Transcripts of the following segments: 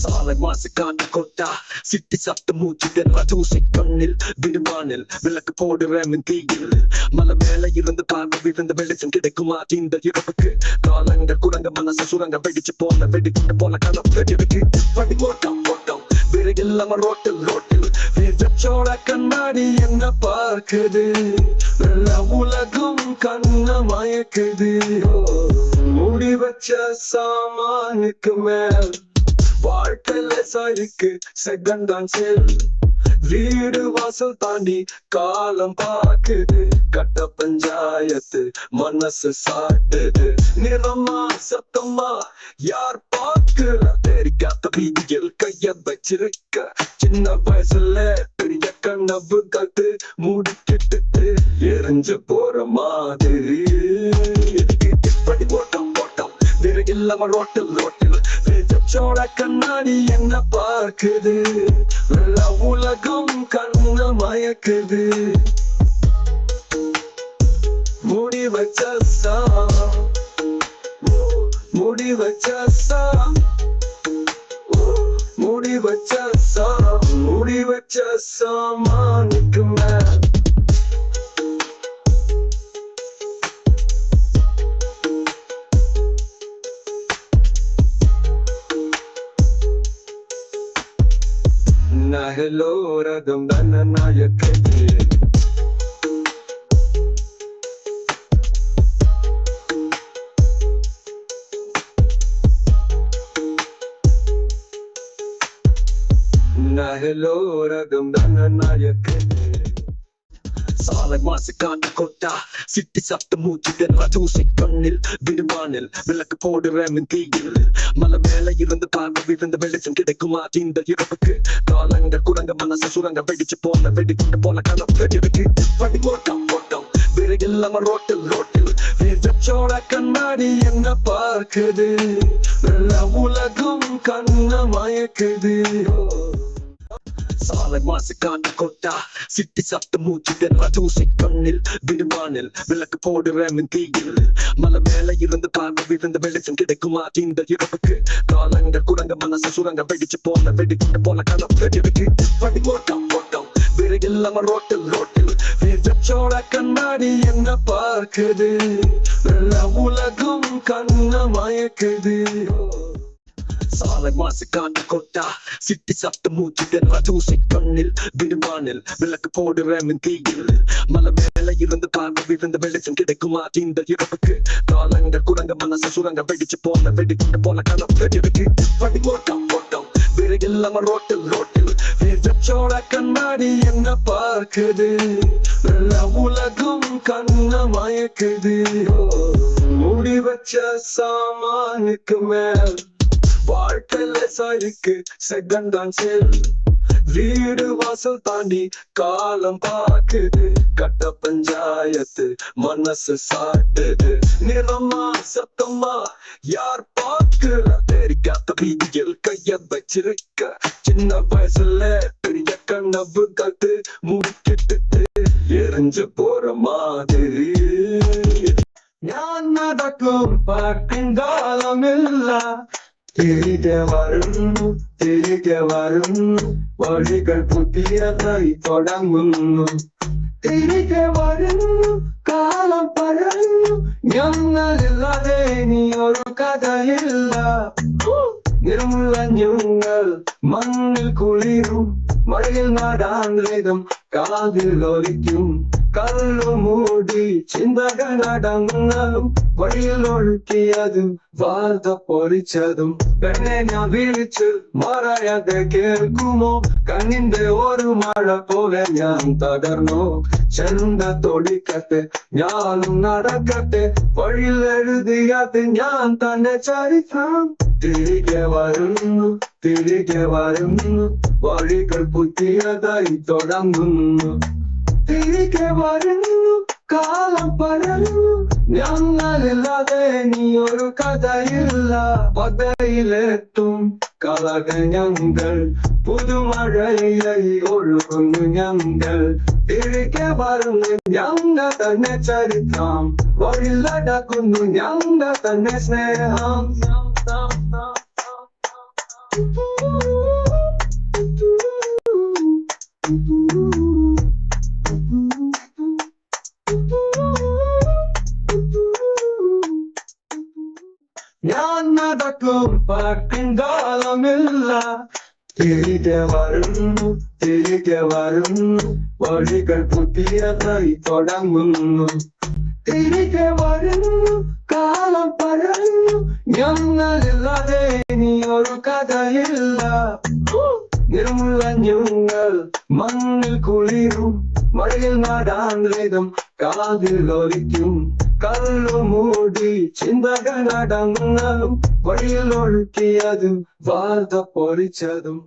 സാറെ മാസിക്കാണ്ട് കൊട്ട സിറ്റി சப்தமூச்சுடன் தூசி கண்ணில் விடுவானில் விளக்கு போடுறேன் தீயில் மலை மேல இருந்து பார்வை விழுந்த வெளிச்சம் கிடைக்குமா இந்த இறப்புக்கு காலங்கள் குரங்க மனசு சுரங்க வெடிச்சு போன வெடிக்கிட்டு போன கனவு வெடிக்கு படி ஓட்டம் ஓட்டம் விரையில்லாம ரோட்டில் ரோட்டில் வீரச்சோட கண்ணாடி என்ன பார்க்குது எல்லா உலகம் கண்ண மயக்குது மூடி வச்ச சாமானுக்கு மேல் வாழ்க்கையில சாய்க்கு செகண்ட் தான் செல் வீடு வாசல் தாண்டி காலம் பார்க்குது கட்ட பஞ்சாயத்து மனசு சாட்டுது நிறமா சத்தமா யார் பார்க்கிற தெரியாத வீதியில் கைய வச்சிருக்க சின்ன வயசுல பெரிய கனவு கட்டு மூடிக்கிட்டு எரிஞ்சு போற மாதிரி படி ஓட்டம் ஓட்டம் வேற இல்லாம ரோட்டில் ரோட்டில் சோட கண்ணாடி என்ன பார்க்குது எல்லா உலகம் கண்ண மயக்குது முடி வச்ச முடி வச்ச முடி வச்ச முடி வச்ச சாமானுக்கு மேல நகலோரகம் தன்ன நாயக்கது நகலோரகம் தன்ன நாயக்கது சாலை மாசுக்கான கொட்டா சிட்டி சப்தமூச்சுடன் தூசி கண்ணில் விடுவானில் விளக்கு போடுறேன் தீயில் மலை மேல இருந்து பார்வை விழுந்த வெளிச்சம் கிடைக்குமா இந்த இறப்புக்கு காலங்கள் குரங்க மனசு சுரங்க வெடிச்சு போன வெடிக்கிட்டு போன கனவு வெடிக்கு படி ஓட்டம் ஓட்டம் விரையில்லாம ரோட்டில் ரோட்டில் வீரச்சோட கண்ணாடி என்ன பார்க்குது எல்லா உலகம் கண்ண மயக்குது சாலை மாசுக்கான கொட்டா சிட்டி சப்தமூச்சுடன் தூசி கண்ணில் விடுவானில் விளக்கு போடுறேன் தீயில் மலை மேல இருந்து பார்வை விழுந்த வெளிச்சம் கிடைக்குமா இந்த இறப்புக்கு காலங்கள் குரங்க மனசு சுரங்க வெடிச்சு போன வெடிக்கிட்டு போன கனவு வெடிக்கு படி ஓட்டம் ஓட்டம் விரையில்லாம ரோட்டில் ரோட்டில் வீரச்சோட கண்ணாடி என்ன பார்க்குது எல்லா உலகம் கண்ண மயக்குது சாலை மாசுக்கான கொட்டா சிட்டி சப்தமூச்சுடன் தூசி கண்ணில் விடுவானில் விளக்கு போடுறேன் தீயில் மலை மேல இருந்து பார்வை விழுந்த வெளிச்சம் கிடைக்குமா இந்த இறப்புக்கு காலங்கள் குரங்க மனசு சுரங்க வெடிச்சு போன வெடிக்கிட்டு போன கனவு வெடிக்கு படி ஓட்டம் ஓட்டம் விரையில்லாம ரோட்டில் ரோட்டில் வீரச்சோட கண்ணாடி என்ன பார்க்குது எல்லா உலகம் கண்ண மயக்குது மூடி வச்ச சாமானுக்கு மேல் வாழ்க்கையில சாய்க்கு செகண்ட் தான் செல் வீடு வாசல் தாண்டி காலம் பார்க்குது கட்ட பஞ்சாயத்து மனசு சாட்டுது நிறமா சத்தமா யார் பார்க்கிற தெரியாத வீதியில் கைய வச்சிருக்க சின்ன வயசுல பெரிய கனவு கட்டு மூடிக்கிட்டு எரிஞ்சு போற மாதிரி ഞാൻ നടക്കും പാട്ടിൻകാലമില്ല തിരികെ വരുന്നു വഴികൾ പുതിയതായി തുടങ്ങുന്നു തിരികെ വരുന്നു കാലം പറഞ്ഞു ഞങ്ങളില്ലാതെ ഇനി ഒരു കഥയില്ല നിർമുലഞ്ഞുങ്ങൾ മണ്ണിൽ കുളിരും മഴയിൽ നാടാൻ വേദം കാതിൽ ഒലിക്കും കല്ലു മൂടി ചിന്തകൾ അടങ്ങുന്നതും വഴിയിൽ ഒഴുക്കിയതും വാർത്ത പൊളിച്ചതും പെണ്ണെ ഞാൻ വിളിച്ച് മറയാതെ കേൾക്കുമോ കണ്ണിന്റെ ഒരു മഴ പോലെ ഞാൻ തകർന്നോ ചെണ്ട തൊടിക്കട്ടെ ഞാനും നടക്കട്ടെ വഴിയിൽ എഴുതിയത് ഞാൻ തന്നെ ചരിത്രം തിരികെ വരുന്നു വഴികൾ പുതിയതായി തുടങ്ങുന്നു തിരികെ വരുന്നു കാലം പറഞ്ഞു ഞങ്ങളില്ലാതെ ഇനി ഒരു കഥയില്ല പതയിലെത്തും കളകൾ ഞങ്ങൾ പുതുമഴയായി ഒഴുകുന്നു ഞങ്ങൾ തിരികെ വരുന്നു ഞങ്ങൾ തന്നെ ചരിത്രം വഴിയിലടക്കുന്നു ഞങ്ങൾ തന്നെ സ്നേഹം ഞാൻ നടക്കും പാട്ടിൻ കാലമില്ല തിരികെ വരുന്നു തിരികെ വരുന്നു വഴികൾ പുതിയതായി തുടങ്ങുന്നു തിരികെ വരുന്നു കാലം പറഞ്ഞു ഞങ്ങളില്ലാതെ ഇനി ഒരു കഥയില്ല നിർമുലഞ്ഞുങ്ങൾ മണ്ണിൽ കുളിരും മഴയിൽ നടാൻ രഥം കാതിൽ ഒലിക്കും കല്ലു മൂടി ചിന്തകളടങ്ങുന്നതും വഴിയിൽ ഒഴുക്കിയതും വാർത്ത പൊരിച്ചതും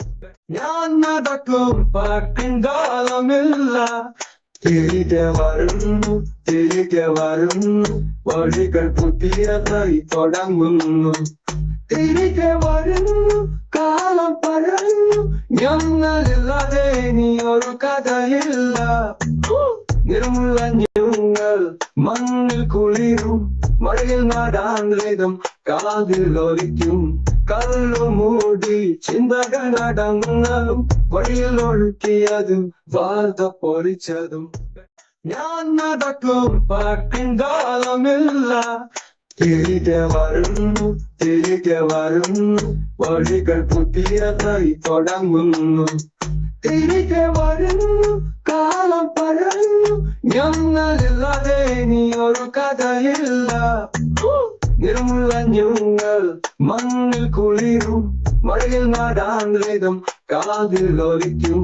ഞാൻ നടക്കും പാട്ടിൻ കാലമില്ല തിരികെ വരുന്നു തിരികെ വരുന്നു വഴികൾ പുതിയതായി തുടങ്ങുന്നു തിരികെ വരുന്നു കാലം പറഞ്ഞു ഞങ്ങളില്ലാതെ ഇനി ഒരു കഥയില്ല നിർമുലഞ്ഞുങ്ങൾ മണ്ണിൽ കുളിരും മഴയിൽ നടാൻ രഥം കാതിൽ ഒലിക്കും കല്ലു മൂടി ചിന്തകളടങ്ങുന്നതും വഴിയിൽ ഒഴുക്കിയതും വാർത്ത പൊരിച്ചതും ഞാൻ നടക്കും പാട്ടിൻ കാലമില്ല തിരികെ വരുന്നു തിരികെ വരുന്നു വഴികൾ പുതിയതായി തുടങ്ങുന്നു തിരികെ വരുന്നു കാലം പറഞ്ഞു ഞങ്ങളില്ലാതെ ഇനി ഒരു കഥയില്ല നിർമുലഞ്ഞുങ്ങൾ മണ്ണിൽ കുളിരും മഴയിൽ നടാൻ രഥം കാതിൽ ഒലിക്കും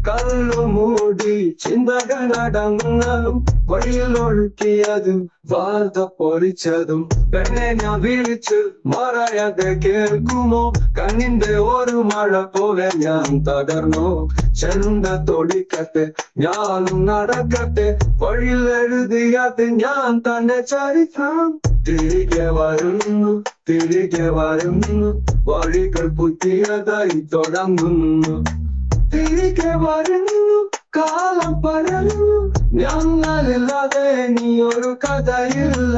കല്ലു മൂടി ചിന്തകളടങ്ങുന്നതും വഴിയിൽ ഒഴുക്കിയതും വാർത്ത പൊരിച്ചതും പെണ്ണെ ഞാൻ വിളിച്ച് മറയാതെ കേൾക്കുമോ കണ്ണിന്റെ ഒരു മഴ പോലെ ഞാൻ തകർന്നോ ചെണ്ട തൊടിക്കട്ടെ ഞാനും നടക്കട്ടെ വഴിയിൽ എഴുതിയാതെ ഞാൻ തന്നെ ചരിത്രം തിരികെ വരുന്നു തിരികെ വരുന്നു വഴികൾ പുതിയതായി തുടങ്ങുന്നു തിരികെ വരുന്നു കാലം പറഞ്ഞു ഞങ്ങളില്ലാതെ ഇനി ഒരു കഥയില്ല